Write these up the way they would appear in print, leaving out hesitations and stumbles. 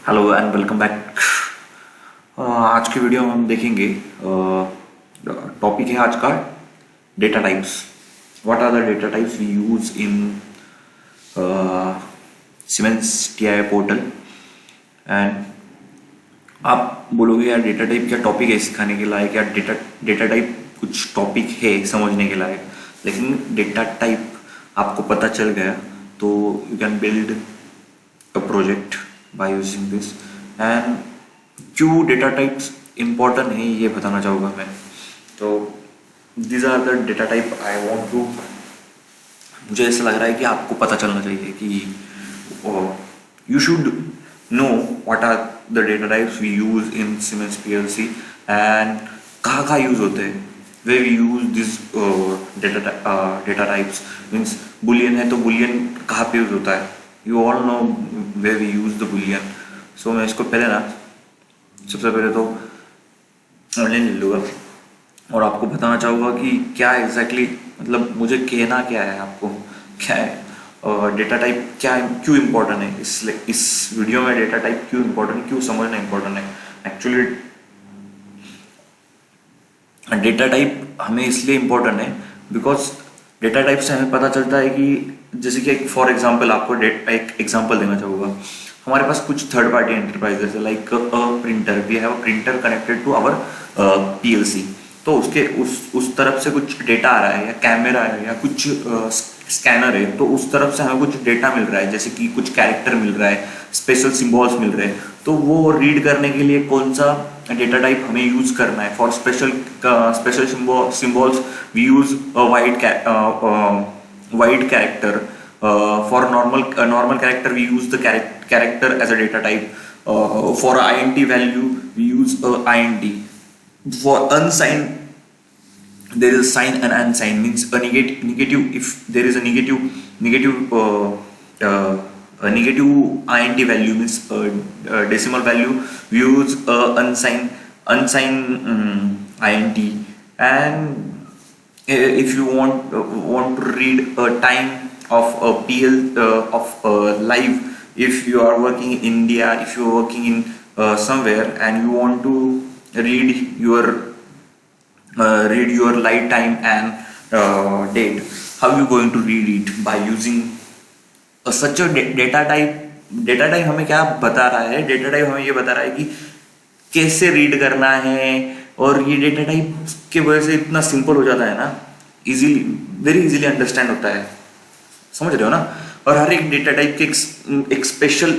Hello and welcome back. आज की video में हम देखेंगे, टॉपिक है आज का data types. What are the data types we use in Siemens TI portal. And आप बोलोगे यार डेटा टाइप क्या टॉपिक है सिखाने के लायक, या डेटा टाइप कुछ टॉपिक है समझने के लायक। लेकिन डेटा टाइप आपको पता चल गया तो you can build a project by using this. And क्यों डेटा टाइप्स इम्पोर्टेंट है ये बताना चाहूँगा मैं। तो these are the data type I want to, मुझे ऐसा लग रहा है कि आपको पता चलना चाहिए कि you should know what are the data types we use in Siemens PLC and कहाँ यूज होते हैं। Where we use this data types means Boolean है तो बुलियन कहाँ पे यूज होता है, you all know where we use the Boolean. So मैं इसको पहले ना सबसे पहले तो ऑनलाइन ले लूँगा और आपको बताना चाहूँगा कि क्या एग्जैक्टली मतलब मुझे कहना क्या है आपको, क्या है डेटा टाइप, क्या क्यों इम्पोर्टेंट है। इस वीडियो में डेटा टाइप क्यों इम्पोर्टेंट है, क्यों समझना इम्पोर्टेंट है। एक्चुअली डेटा टाइप हमें इसलिए इम्पोर्टेंट है बिकॉज डेटा टाइप से हमें पता चलता है कि जैसे कि फॉर एग्जांपल आपको एक एग्जांपल देना चाहूँगा। हमारे पास कुछ थर्ड पार्टी एंटरप्राइजेस है like a printer, we have a printer connected to our PLC. तो उसके उस तरफ से कुछ डेटा आ रहा है, या कैमरा है, या कुछ स्कैनर है, तो उस तरफ से हमें कुछ डेटा मिल रहा है, जैसे कि कुछ कैरेक्टर मिल रहा है, स्पेशल सिंबल्स मिल रहे हैं। तो वो रीड करने के लिए कौन सा डेटा टाइप हमें यूज करना है। For special symbols we use wide character. For normal character we use the character as a data type. For INT value we use INT. For unsigned there is sign and unsigned, means a negative. If there is a negative a negative INT value means decimal value, we use unsigned INT. And if you want to read a time of a PL of live, if you are working in India, if you are working in somewhere and you want to read your light time and date, how you going to read it? By using such a data type. Data type हमें क्या बता रहा है, data type हमें ये बता रहा है कि कैसे रीड करना है। और ये डेटा टाइप के वजह से इतना सिंपल हो जाता है ना, इजीली, वेरी इजीली अंडरस्टैंड होता है, समझ रहे हो ना। और हर एक डेटा टाइप के एक स्पेशल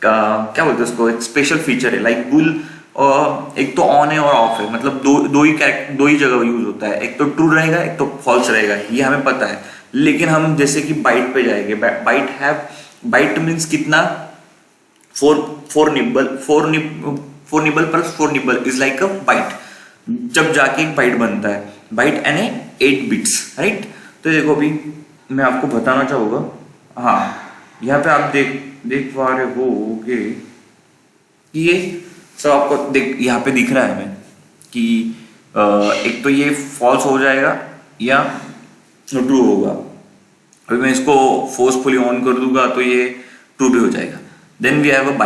क्या बोलते हैं उसको, एक स्पेशल फीचर है। लाइक बुल एक तो ऑन है और ऑफ है, मतलब दो ही जगह यूज होता है। एक तो ट्रू रहेगा, एक तो फॉल्स रहेगा, ये हमें पता है। लेकिन हम जैसे कि बाइट पे जाएंगे, बाइट मीन्स कितना, four nibble plus 4 nibble is like a byte. जब जाके एक बाइट बनता है, बाइट यानी 8 बिट्स, राइट। तो देखो अभी मैं आपको बताना चाहूँगा, हाँ यहाँ पे आप देख पा रहे होगे कि ये सब आपको यहाँ पे दिख रहा है हमें कि एक तो ये फॉल्स हो जाएगा या ट्रू होगा। अभी मैं इसको फोर्सफुली ऑन कर दूंगा तो ये ट्रू भी हो जाएगा। Then we have a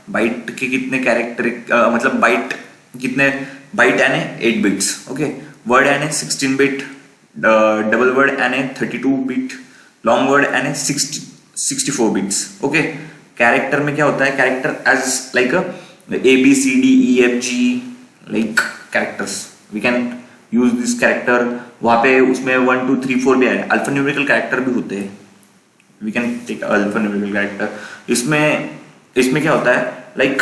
byte के कितने कैरेक्टर, मतलब बाइट यानी 8 बिट्स, ओके। वर्ड यानी 16 बिट, डबल वर्ड यानी 32 बिट, लॉन्ग वर्ड यानी 64 बिट्स, ओके। कैरेक्टर में क्या होता है, character as like ABCDEFG like characters, we can use this character. वहाँ पे उसमें 1 2 3 4 भी है, अल्फान्यूमेरिकल कैरेक्टर भी होते हैं, वी कैन टेक अल्फान्यूमेरिकल कैरेक्टर। इसमें क्या होता है, like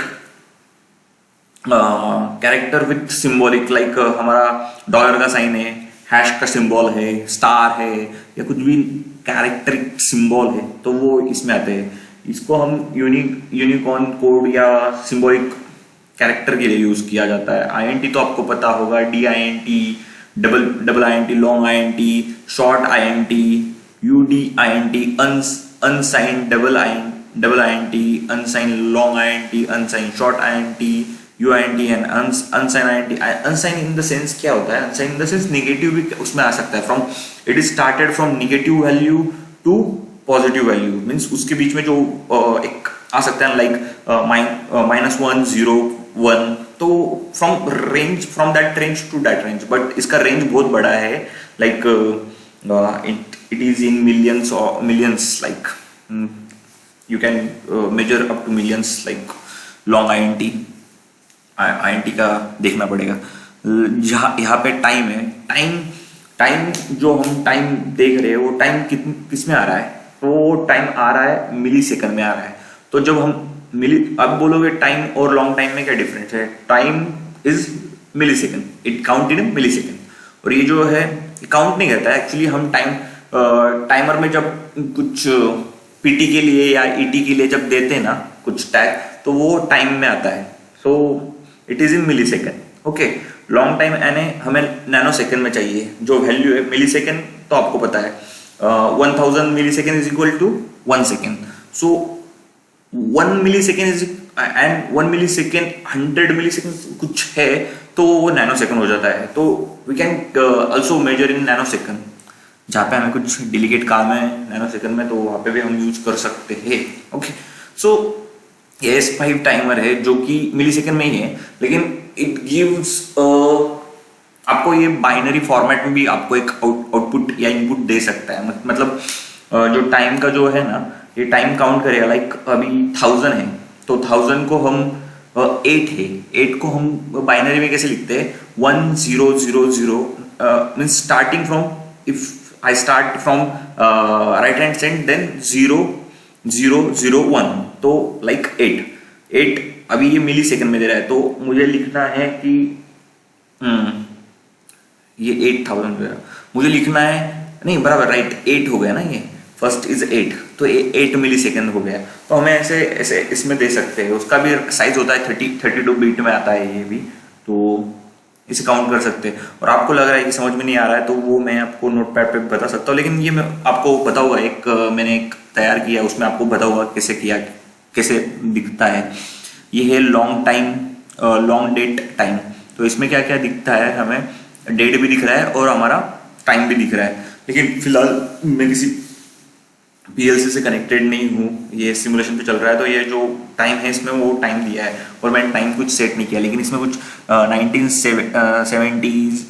character with symbolic, like हमारा डॉलर का साइन है, हैश का सिंबल है, स्टार है, या कुछ भी कैरेक्टरिक सिंबल है, तो वो इसमें आते हैं। इसको हम यूनिकॉर्न कोड या सिंबॉलिक कैरेक्टर के लिए यूज किया जाता है। INT तो आपको पता होगा, DINT, double INT, long INT, short INT, UDINT, unsigned double INT, unsigned long INT, unsigned short INT, UINT and unsigned INT। Unsigned in the sense क्या होता है, unsigned in the sense negative भी उसमें आ सकता है। From it is started from negative value to positive value, means उसके बीच में जो एक आ सकते हैं, लाइक -1 0 1। तो from that range to that range, but इसका रेंज बहुत बड़ा है, like it is in millions और millions, like you can measure up to millions, like long INT का देखना पड़ेगा। जहाँ यहाँ पे टाइम है, टाइम जो हम टाइम देख रहे हैं वो टाइम किस में आ रहा है, तो वो टाइम आ रहा है मिली सेकंड में आ रहा है। तो जब हम अब बोलोगे टाइम और लॉन्ग टाइम में क्या डिफरेंस है, time is millisecond, it count in millisecond, और ये जो है काउंट नहीं करता है एक्चुअली। हम टाइमर में जब कुछ PT के लिए या ET के लिए जब देते हैं ना कुछ टैग, तो वो टाइम में आता है, so it is in millisecond. Okay, long time यानी हमें नैनो सेकेंड में चाहिए, जो वैल्यू है मिली सेकेंड तो आपको पता है 1000 millisecond is equal to 1 second. So 1 millisecond is and 1 millisecond 100 millisecond कुछ है, तो वो नैनो सेकेंड हो जाता है। तो we can also measure in nanosecond, जहाँ पे हमें कुछ डिलीकेट काम है नैनो सेकेंड में, तो वहाँ पे भी हम यूज कर सकते हैं। ओके, सो S5 टाइमर है जो कि मिली सेकेंड में ही है, लेकिन इट गिव्स आपको ये बाइनरी फॉर्मेट में भी आपको एक आउटपुट या इनपुट दे सकता है। मतलब जो टाइम का जो है ना, ये टाइम काउंट करेगा, लाइक अभी 1000 है, तो 1000 को हम 8 है, 8 को हम बाइनरी में कैसे लिखते हैं, 1 0 0 0 means starting from, if I start from right hand side, then 0 0 0 1, तो like 8 अभी ये मिली सेकंड में दे रहा है, तो मुझे लिखना है कि ये 8000 दे रहा, मुझे लिखना है नहीं बराबर, राइट 8 हो गया ना, ये फर्स्ट इज 8, तो 8 मिली सेकेंड हो गया। तो हमें ऐसे ऐसे इसमें दे सकते हैं, उसका भी साइज होता है 32 बिट में आता है ये भी, तो इसे काउंट कर सकते हैं। और आपको लग रहा है कि समझ में नहीं आ रहा है, तो वो मैं आपको नोटपैड पे बता सकता हूँ, लेकिन ये मैं आपको बताऊंगा, मैंने एक तैयार किया, उसमें आपको बताऊंगा कैसे दिखता है। ये है लॉन्ग डेट टाइम, तो इसमें क्या क्या दिखता है, हमें डेट भी दिख रहा है और हमारा टाइम भी दिख रहा है। लेकिन फिलहाल मैं किसी PLC से कनेक्टेड नहीं हूँ, ये सिमुलेशन पे चल रहा है, तो ये जो टाइम है इसमें वो टाइम दिया है, और मैंने टाइम कुछ सेट नहीं किया, लेकिन इसमें कुछ 1970s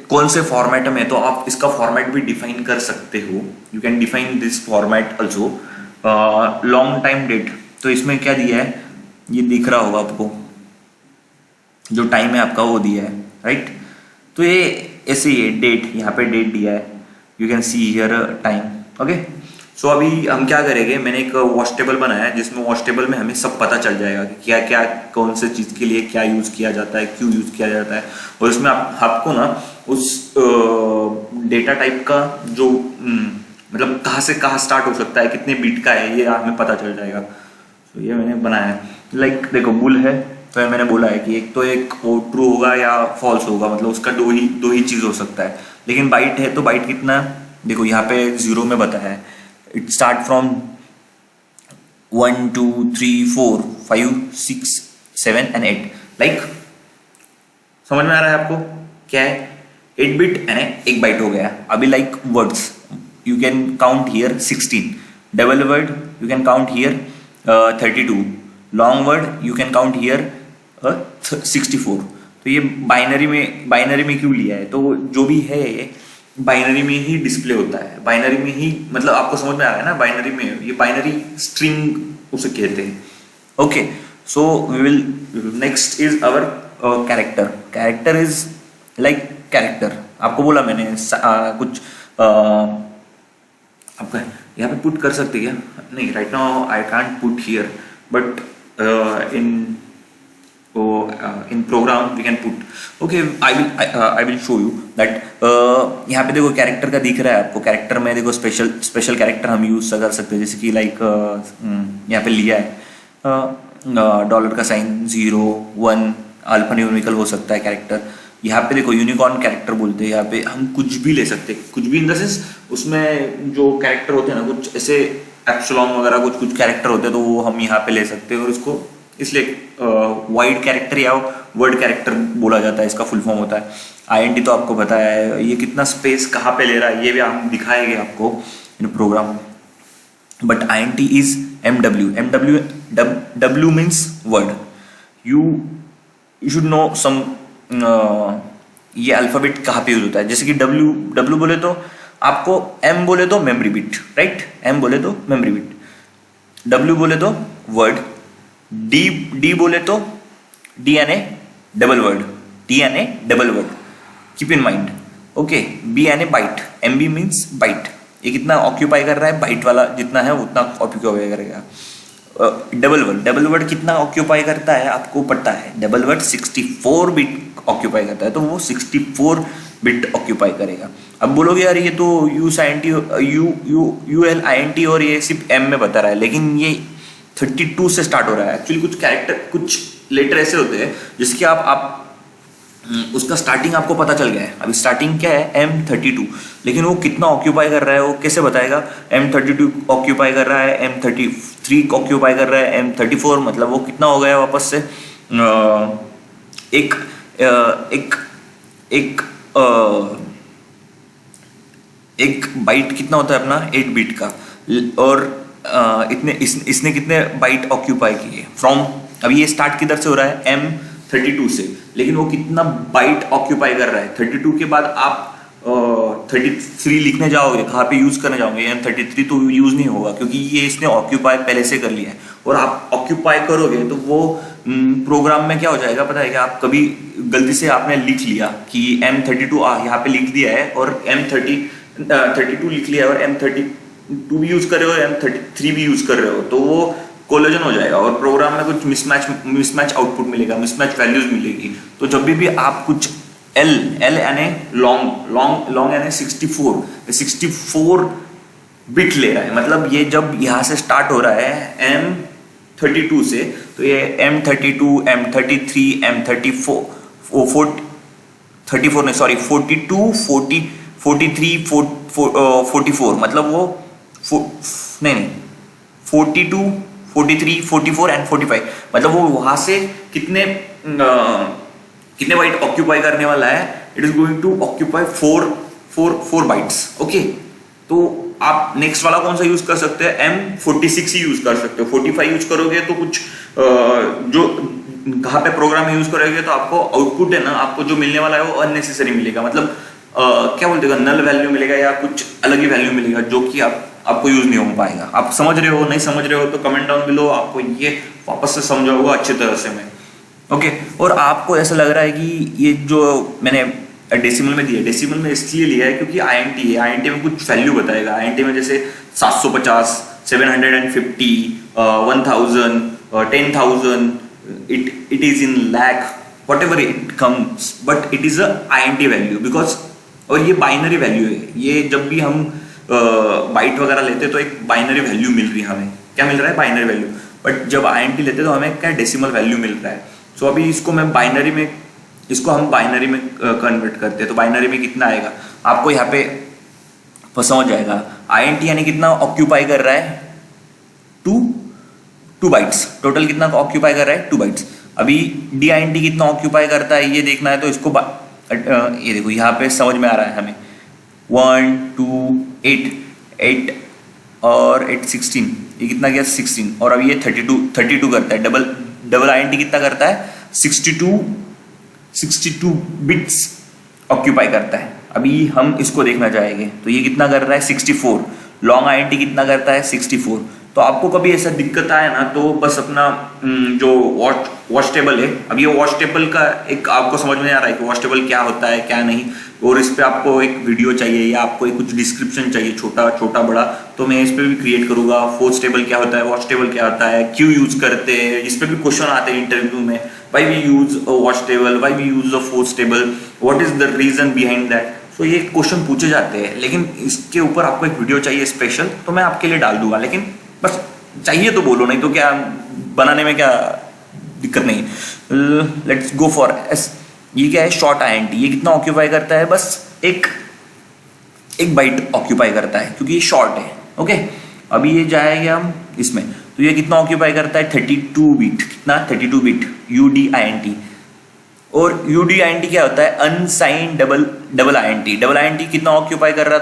कौन से फॉर्मेट में, तो आप इसका फॉर्मेट भी डिफाइन कर सकते हो, you can define this format also. Long time date, तो इसमें क्या दिया है, ये दिख रहा होगा आपको, जो टाइम है आपका वो दिया है, राइट। तो ये ऐसे ही है, डेट, यहाँ पे डेट दिया है, you can see here time. Okay, so अभी हम क्या करेंगे, मैंने एक वॉच टेबल बनाया है, जिसमें वॉच टेबल में हमें सब पता चल जाएगा कि क्या क्या कौन से चीज़ के लिए क्या यूज़ किया जाता है, क्यों यूज़ किया जाता है, और इसमें आपको ना उस डेटा टाइप का जो मतलब कहाँ से कहाँ स्टार्ट हो सकता है, कितने बीट का है, ये हमें पता चल जाएगा। तो ये मैंने बनाया है, लाइक देखो बुल है, तो मैंने बोला है कि एक वो ट्रू होगा या फॉल्स होगा, मतलब उसका दो ही चीज़ हो सकता है। लेकिन बाइट है, तो बाइट कितना, देखो यहाँ पे 0 में बताया है, it start from 1 2 3 4 5 6 7 and 8, like समझ में आ रहा है आपको क्या है, 8 बिट यानी 1 बाइट हो गया। अभी like words, you can count here 16, double word you can count here 32, long word you can count here 64। तो ये बाइनरी में क्यों लिया है, तो जो भी है बाइनरी में ही डिस्प्ले होता है, बाइनरी में ही, मतलब आपको समझ में आ रहा है ना, बाइनरी में ये बाइनरी स्ट्रिंग उसे कहते हैं। Okay, so we will next is our character is like character, आपको बोला मैंने कुछ आपका यहाँ पे पुट कर सकते क्या, नहीं right now I can't put here, but in program we can put, okay I will show you that यहाँ पे देखो कैरेक्टर का दिख रहा है आपको, कैरेक्टर में देखो स्पेशल कैरेक्टर हम यूज कर सकते हैं, जैसे कि लाइक यहाँ पे लिया है डॉलर का साइन, 0 1 अल्फान्यूमेरिकल हो सकता है कैरेक्टर। यहाँ पे देखो यूनिकॉर्न कैरेक्टर बोलते हैं, यहाँ पे हम कुछ भी ले सकते हैं, कुछ भी इन द सेंस उसमें जो कैरेक्टर होते हैं ना, कुछ ऐसे एप्सिलॉन वगैरह कुछ कैरेक्टर होते हैं, तो वो हम यहाँ पे ले सकते हैं, और इसको इसलिए वाइड कैरेक्टर या वर्ड कैरेक्टर बोला जाता है, इसका फुल फॉर्म होता है। INT तो आपको पता है, ये कितना स्पेस कहाँ पे ले रहा है ये भी हम दिखाएंगे आपको, in program. But INT is MW. W means word. You should know some ये अल्फाबेट कहाँ पे यूज होता है. जैसे कि W बोले तो आपको, M बोले तो मेमोरी बिट, राइट. M बोले तो मेमोरी बिट, W बोले तो वर्ड, D बोले तो D यानी डबल वर्ड, D यानी double word. Keep in mind. Okay. B यानी बाइट. MB means byte. ये कितना ऑक्यूपाई कर रहा है, बाइट वाला जितना है उतना ऑक्यूपाई करेगा. डबल वर्ड कितना ऑक्यूपाई करता है आपको पता है. डबल वर्ड 64 बिट ऑक्यूपाई करता है, तो वो 64 बिट ऑक्यूपाई करेगा. अब बोलोगे यार ये तो UL INT और ये सिर्फ M में बता रहा है, लेकिन ये 32 से स्टार्ट हो रहा है. एक्चुअली कुछ कैरेक्टर, कुछ लेटर ऐसे होते हैं जिसके आप उसका स्टार्टिंग आपको पता चल गया है. अभी स्टार्टिंग क्या है, M32, लेकिन वो कितना ऑक्यूपाई कर रहा है वो कैसे बताएगा. M32 ऑक्यूपाई कर रहा है, M33 ऑक्यूपाई कर रहा है, M34, मतलब वो कितना हो गया वापस से एक बाइट कितना होता है अपना 8 बिट का. और इसने कितने बाइट ऑक्यूपाई किए फ्रॉम. अभी ये स्टार्ट किधर से हो रहा है, M32 से, लेकिन वो कितना बाइट ऑक्यूपाई कर रहा है. 32 के बाद आप 33 लिखने जाओगे, कहाँ पे यूज करने जाओगे. M33 तो यूज नहीं होगा क्योंकि ये इसने ऑक्यूपाई पहले से कर लिया है. और आप ऑक्यूपाई करोगे तो वो प्रोग्राम में क्या हो जाएगा पता है कि आप कभी गलती से आपने लिख लिया कि M32 यहाँ पे लिख दिया है और M32 लिख लिया है और M32 भी यूज कर रहे हो, M33 भी यूज कर रहे हो, तो वो कोलिजन हो जाएगा और प्रोग्राम में कुछ मिसमैच आउटपुट मिलेगा, मिसमैच वैल्यूज मिलेगी. तो जब भी आप कुछ L यानी लॉन्ग यानी 64 बिट ले रहा है, मतलब ये जब यहाँ से स्टार्ट हो रहा है M32 से, तो ये M32, M33, M34, 42, 43, 44, मतलब वो 42, 43, 44 एंड 45, मतलब वो वहां से कितने बाइट ऑक्यूपाई करने वाला है. It is going to occupy 4 bytes. Okay. तो आप नेक्स्ट वाला कौन सा यूज कर सकते हैं, M46 ही यूज कर सकते हो. 45 यूज करोगे तो कुछ जो कहाँ पे प्रोग्राम यूज करोगे तो आपको आउटपुट है ना, आपको जो मिलने वाला है वो अननेसेसरी मिलेगा. मतलब क्या बोलते हैं, नल वैल्यू मिलेगा या कुछ अलग ही वैल्यू मिलेगा जो कि आपको यूज नहीं हो पाएगा. आप समझ रहे हो, नहीं समझ रहे हो तो कमेंट डाउन बिलो, आपको ये वापस से समझाऊंगा अच्छी तरह से मैं. ओके. और आपको ऐसा लग रहा है कि ये जो मैंने डेसिमल में दिया, डेसिमल में इसलिए लिया है क्योंकि INT है, INT में कुछ वैल्यू बताएगा. INT में जैसे 750, 750, 1000, 10,000, it is in lakh, whatever it comes, but it is a INT value because. और ये बाइनरी वैल्यू है. ये जब भी हम बाइट वगैरह लेते हैं तो एक बाइनरी वैल्यू मिल रही है हमें. क्या मिल रहा है, बाइनरी वैल्यू. बट जब INT लेते हैं तो हमें क्या डेसिमल वैल्यू मिल रहा है. सो अभी इसको हम बाइनरी में कन्वर्ट करते हैं. तो बाइनरी में कितना आएगा आपको यहाँ पे समझ जाएगा. INT यानी कितना ऑक्यूपाई कर रहा है, 2 बाइट्स. टोटल कितना ऑक्यूपाई कर रहा है, 2 बाइट्स. अभी DINT कितना ऑक्यूपाई करता है ये देखना है, तो इसको ये देखो यहाँ पे समझ में आ रहा है हमें. 1, 2, 8 और 8, 16. ये कितना गया, 16. और अभी ये 32 करता है. डबल INT कितना करता है, 62 बिट्स ऑक्यूपाई करता है. अभी हम इसको देखना चाहेंगे तो ये कितना कर रहा है, 64. लॉन्ग INT कितना करता है, 64. तो आपको कभी ऐसा दिक्कत आए ना तो बस अपना जो वॉच टेबल है, अब ये वॉच टेबल का एक आपको समझ में आ रहा है कि वॉच टेबल क्या होता है क्या नहीं, और इस पे आपको एक वीडियो चाहिए या आपको एक कुछ डिस्क्रिप्शन चाहिए छोटा बड़ा, तो मैं इस पे भी क्रिएट करूंगा. फोर्स टेबल क्या होता है, वॉच टेबल क्या होता है, क्यों यूज करते हैं, इस पे भी क्वेश्चन आते हैं इंटरव्यू में. Why we use a watch table, why we use a force table, what is the reason behind that. So ये क्वेश्चन पूछे जाते हैं, लेकिन इसके ऊपर आपको एक वीडियो चाहिए स्पेशल, तो मैं आपके लिए डाल दूंगा. लेकिन बस चाहिए तो बोलो, नहीं तो क्या बनाने में क्या दिक्कत नहीं. Let's go for S. ये क्या है, शॉर्ट INT. ये कितना ऑक्यूपाई करता है, बस एक बाइट ऑक्यूपाई करता है क्योंकि ये शॉर्ट है. ओके. अभी ये जाएगा हम इसमें, तो ये कितना ऑक्यूपाई करता है, 32 बिट. कितना, 32 बिट UDINT. और UDINT क्या होता है, unsigned double INT. Double INT कितना ऑक्यूपाई कर रहा,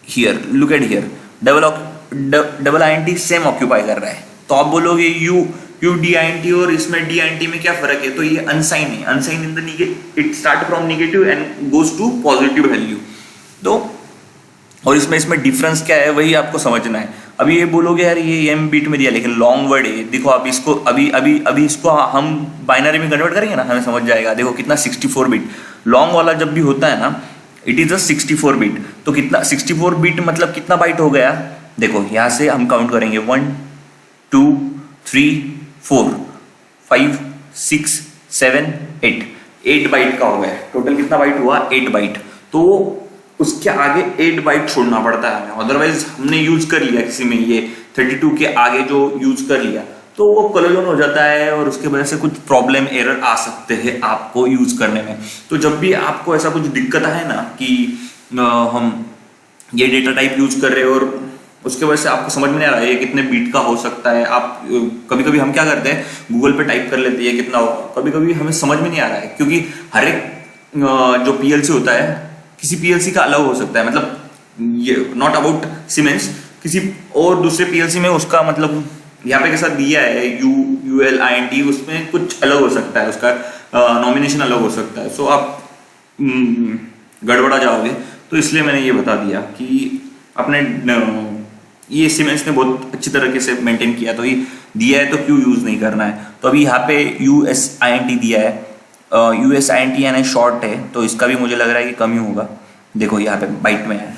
here look at here, double I N T same occupy कर रहा है। तो आप बोलोगे U D I N T और इसमें डी आई एन टी में क्या फर्क है? तो ये अनसाइन है, unsigned in the it start from negative and goes to positive value. तो और इसमें डिफरेंस क्या है वही आपको समझना है। अभी ये बोलोगे यार ये एम बीट में दिया लेकिन लॉन्ग वर्ड है, देखो आप इसको अभी इसको हम बाइनरी में कन्वर्ट करेंगे ना, हमें समझ जाएगा। देखो कितना 64 बिट लॉन्ग वाला जब भी होता है ना, इट इज अ 64 बिट। तो कितना 64 बिट मतलब कितना बाइट हो गया? देखो यहाँ से हम काउंट करेंगे 1 2 3 4 5 6 7 8 बाइट का हो गया। टोटल कितना बाइट हुआ? 8 बाइट। तो उसके आगे 8 बाइट छोड़ना पड़ता है हमें, अदरवाइज हमने यूज कर लिया किसी में ये 32 के आगे जो यूज कर लिया तो वो कोलिजन हो जाता है और उसके वजह से कुछ प्रॉब्लम एरर आ सकते हैं आपको यूज करने में। तो जब भी आपको ऐसा कुछ दिक्कत है ना कि हम ये डेटा टाइप यूज कर रहे हैं और उसके वजह से आपको समझ में नहीं आ रहा है ये कितने बीट का हो सकता है, आप कभी कभी हम क्या करते हैं गूगल पे टाइप कर लेते हैं कितना होगा, कभी कभी हमें समझ में नहीं आ रहा है क्योंकि हर एक जो पीएलसी होता है किसी पीएलसी का अलग हो सकता है। मतलब ये नॉट अबाउट सीमेंस, किसी और दूसरे पीएलसी में उसका मतलब यहाँ पे कैसा दिया है ULINT उसमें कुछ अलग हो सकता है, उसका नॉमिनेशन अलग हो सकता है। सो आप गड़बड़ा जाओगे। तो इसलिए मैंने ये बता दिया कि अपने ये सीमेंस ने बहुत अच्छी तरीके से मेंटेन किया, तो ये दिया है तो क्यों यूज नहीं करना है। तो अभी यहाँ पे USINT दिया है, USINT यानी शॉर्ट है, तो इसका भी मुझे लग रहा है कि कम ही होगा। देखो यहाँ पे बाइट में है,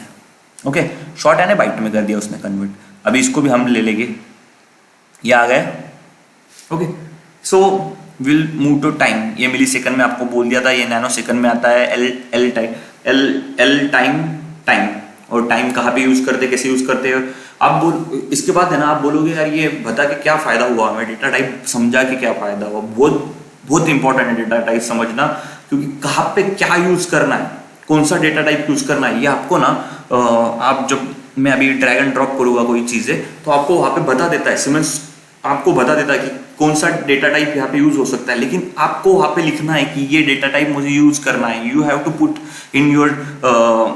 ओके शॉर्ट यानी बाइट में कर दिया उसने कन्वर्ट। अभी इसको भी हम ले लेंगे, ये आ गया okay. So will move to time, ये मिली सेकंड में आपको बोल दिया था, ये नैनो सेकंड में आता है। एल टाइम और टाइम कहाँ पे यूज करते कैसे यूज करते हैं आप बोल। इसके बाद है ना आप बोलोगे यार ये बता के क्या फायदा हुआ हमें, डेटा टाइप समझा के क्या फायदा हुआ। बहुत इंपॉर्टेंट है डेटा टाइप समझना, क्योंकि कहाँ पे क्या यूज करना है, कौन सा डेटा टाइप यूज करना है, ये आपको ना आप जब मैं अभी ड्रैग एंड ड्रॉप करूंगा कोई चीजें तो आपको वहां पे बता देता है, सीमेंस आपको बता देता है कि कौन सा डेटा टाइप यहाँ पे यूज हो सकता है। लेकिन आपको वहां पे लिखना है कि ये डेटा टाइप मुझे यूज करना है। You have to put in your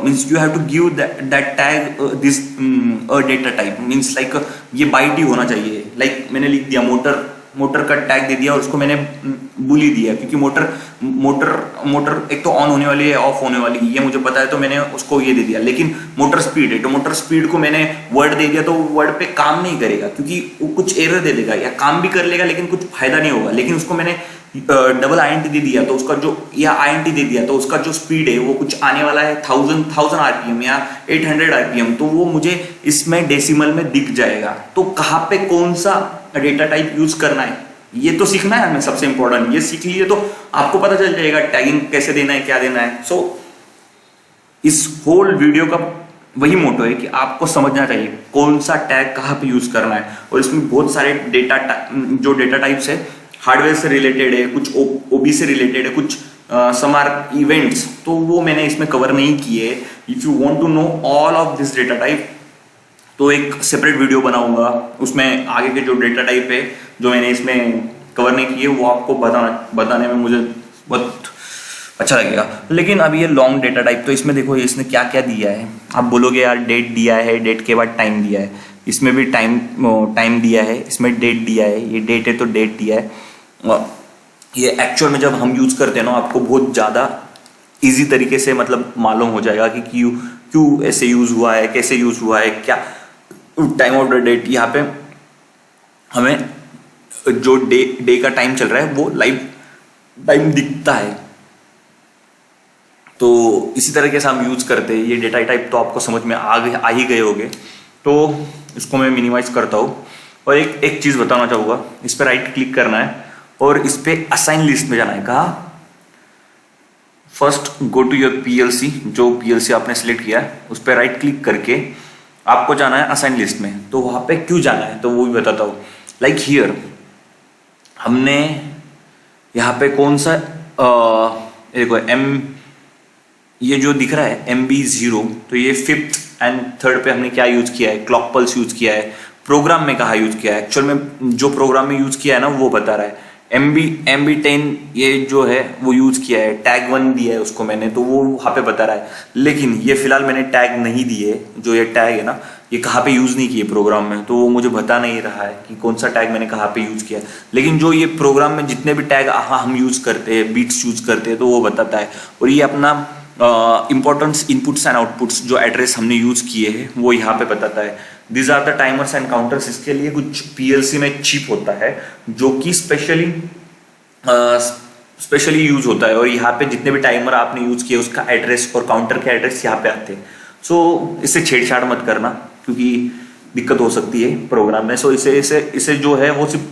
means you have to give that tag this data type, means like ये बाइट ही होना चाहिए। लाइक मैंने लिख दिया मोटर का टैग दे दिया और उसको मैंने बुली दिया, क्योंकि मोटर एक तो ऑन होने वाली है ऑफ होने वाली है ये मुझे पता है, तो मैंने उसको ये दे दिया। लेकिन मोटर स्पीड है तो मोटर स्पीड को मैंने वर्ड दे दिया, तो वर्ड पे काम नहीं करेगा क्योंकि वो कुछ एरर दे देगा, या काम भी कर लेगा लेकिन कुछ फायदा नहीं होगा। लेकिन उसको मैंने डबल INT दे दिया तो उसका जो, या INT दे दिया तो उसका जो स्पीड है वो कुछ आने वाला है 1000 RPM या 800 RPM, तो वो मुझे इसमें डेसिमल में दिख जाएगा। तो कहाँ पे कौन सा डेटा टाइप यूज करना है ये तो सीखना है हमें, सबसे इंपॉर्टेंट ये सीख लिए तो आपको पता चल जाएगा टैगिंग कैसे देना है क्या देना है। सो इस होल वीडियो का वही मोटो है कि आपको समझना चाहिए कौन सा टैग कहाँ पे यूज करना है। और इसमें बहुत सारे जो डेटा टाइप्स है हार्डवेयर से रिलेटेड है, कुछ ओबी से रिलेटेड है, कुछ सम आर इवेंट्स, तो वो मैंने इसमें कवर नहीं किए। If you want to know all of this data type तो एक सेपरेट वीडियो बनाऊंगा, उसमें आगे के जो डेटा टाइप है जो मैंने इसमें कवर नहीं किए वो आपको बताने में मुझे बहुत अच्छा लगेगा। लेकिन अभी ये लॉन्ग डेटा टाइप, तो इसमें देखो इसने क्या क्या दिया है। आप बोलोगे यार डेट दिया है, डेट के बाद टाइम दिया है, इसमें भी टाइम दिया है, इसमें डेट दिया है, ये डेट है तो डेट दिया है। ये एक्चुअल में जब हम यूज करते हैं ना आपको बहुत ज़्यादा इजी तरीके से मतलब मालूम हो जाएगा कि क्यों ऐसे यूज हुआ है, कैसे यूज हुआ है, क्या टाइम ऑफ द डेट। यहाँ पे हमें जो डे का टाइम चल रहा है वो लाइव टाइम दिखता है। तो इसी तरीके से हम यूज करते हैं ये डेटा टाइप, तो आपको समझ में आ ही गए होंगे। तो इसको मैं मिनिमाइज करता हूँ और एक चीज बताना चाहूँगा, इस पर राइट क्लिक करना है और इस पर असाइन लिस्ट में जाना है। कहा first go to your PLC, जो PLC आपने सिलेक्ट किया है उस पर राइट क्लिक करके आपको जाना है असाइन लिस्ट में। तो वहां पे क्यों जाना है तो वो भी बताता हूँ। लाइक हियर हमने यहाँ पे कौन सा देखो ये जो दिख रहा है MB0, तो ये 5th एंड 3rd पे हमने क्या यूज किया है, क्लॉक पल्स यूज किया है। प्रोग्राम में कहा यूज किया है, एक्चुअल में जो प्रोग्राम में यूज किया है ना वो बता रहा है। MB10 ये जो है वो यूज किया है, टैग 1 दिया है उसको मैंने, तो वो वहाँ पे बता रहा है। लेकिन ये फिलहाल मैंने टैग नहीं दिए, जो ये टैग है ना ये कहाँ पे यूज नहीं किए प्रोग्राम में, तो वो मुझे बता नहीं रहा है कि कौन सा टैग मैंने कहाँ पे यूज किया है। लेकिन जो ये प्रोग्राम में जितने भी टैग हम यूज करते हैं, बीट्स यूज करते हैं, तो वो बताता है। और ये अपना इंपॉर्टेंस इनपुट्स एंड आउटपुट्स जो एड्रेस हमने यूज किए हैं वो यहाँ पे बताता है। This are the timers and counters. इसके लिए कुछ PLC में चिप होता है जो कि स्पेशली यूज होता है, और यहाँ पे जितने भी टाइमर आपने यूज किए उसका एड्रेस और काउंटर के एड्रेस यहाँ पे आते हैं। सो इससे छेड़छाड़ मत करना क्योंकि दिक्कत हो सकती है प्रोग्राम में। सो इसे जो है वो सिर्फ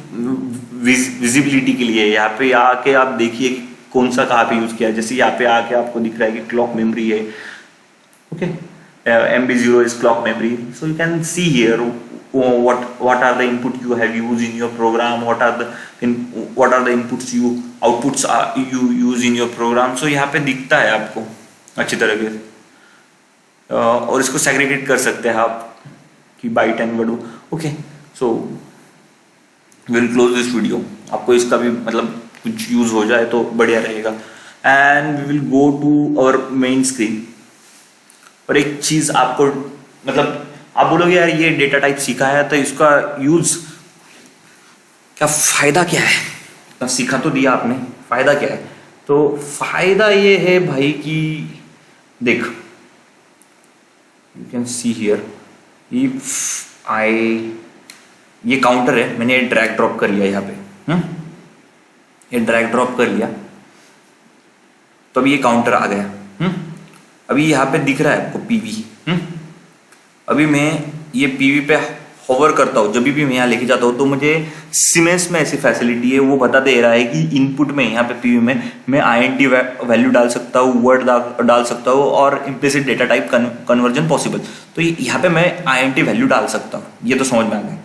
विजिबिलिटी के लिए, यहाँ पे आके आप देखिए कि कौन सा कहाँ पे यूज किया है। जैसे यहाँ पे आके आपको दिख रहा है कि क्लॉक मेमोरी है, okay, MB0 is clock memory. So you can see here what are the input you have used in your program, what are the inputs outputs you use in your program. So यहाँ पे दिखता है आपको अच्छी तरह के, और इसको सेग्रीगेट कर सकते हैं आप कि byte and word. Okay, so will close this video. आपको इसका भी मतलब कुछ यूज हो जाए तो बढ़िया रहेगा। And we will go to our main screen. और एक चीज आपको मतलब आप बोलोगे यार ये डेटा टाइप सीखा है तो इसका यूज क्या, फायदा क्या है? तो सीखा तो दिया आपने, फायदा क्या है? तो फायदा ये है भाई कि देख, you can see here, if I, ये काउंटर है, मैंने ड्रैग ड्रॉप कर लिया यहाँ पे, ये ड्रैग ड्रॉप कर लिया तो अभी ये काउंटर आ गया। अभी यहाँ पे दिख रहा है आपको PV। अभी मैं ये PV पे होवर करता हूँ, जब भी मैं यहाँ लेके जाता हूँ तो मुझे सीमेंस में ऐसी फैसिलिटी है, वो बता दे रहा है कि इनपुट में यहाँ पे PV में मैं INT वैल्यू डाल सकता हूँ, वर्ड डाल सकता हूँ और implicit data type conversion possible. तो यहाँ पे मैं INT वैल्यू डाल सकता हूँ, ये तो समझ में आ गया।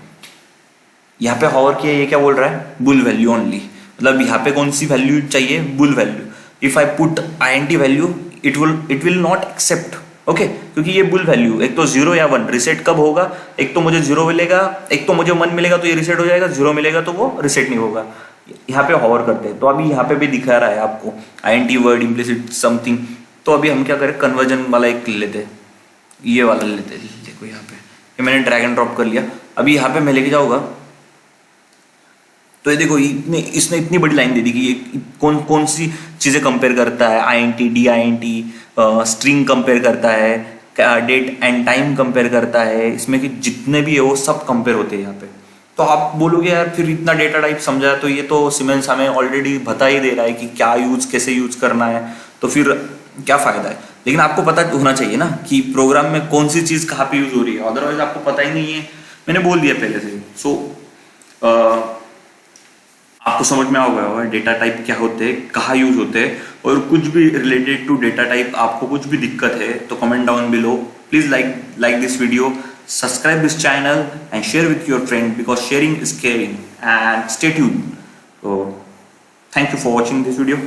यहाँ पे होवर किया, ये क्या बोल रहा है? बुल वैल्यू ओनली, मतलब यहाँ पे कौन सी वैल्यू चाहिए? Bool value. If I put INT value it will not accept, okay, क्योंकि ये बुल वैल्यू एक तो 0 या 1 रिसेट कब होगा? एक तो मुझे 0 मिलेगा, एक तो मुझे 1 मिलेगा तो ये रिसेट हो जाएगा, 0 मिलेगा तो वो रिसेट नहीं होगा। यहाँ पे होवर करते हैं तो अभी यहाँ पे भी दिखा रहा है आपको INT वर्ड इम्प्लिसिट समथिंग। तो अभी हम क्या करें, कन्वर्जन वाला एक लेते हैं, ये वाला लेते हैं। देखो यहाँ पे ये मैंने ड्रैग एंड ड्रॉप कर लिया। अभी यहाँ पे मैं लेके जाऊँगा तो ये देखो इसने इतनी बड़ी लाइन दे दी कि ये कौन सी चीज़ें कंपेयर करता है, INT, DINT, स्ट्रिंग कंपेयर करता है, डेट एंड टाइम कंपेयर करता है, इसमें कि जितने भी है वो सब कंपेयर होते हैं यहाँ पे। तो आप बोलोगे यार फिर इतना डेटा टाइप समझा, तो ये तो सीमेंस हमें ऑलरेडी बता ही दे रहा है कि क्या यूज कैसे यूज करना है, तो फिर क्या फ़ायदा है? लेकिन आपको पता होना चाहिए ना कि प्रोग्राम में कौन सी चीज़ कहाँ पे यूज हो रही है, अदरवाइज आपको पता ही नहीं है। मैंने बोल दिया पहले से। सो आपको समझ में आ गया होगा डेटा टाइप क्या होते हैं, कहाँ यूज होते हैं, और कुछ भी रिलेटेड टू डेटा टाइप आपको कुछ भी दिक्कत है तो comment down below. Please like this video, subscribe this channel and share with your friend because sharing is caring, and stay tuned. So thank you for watching this video.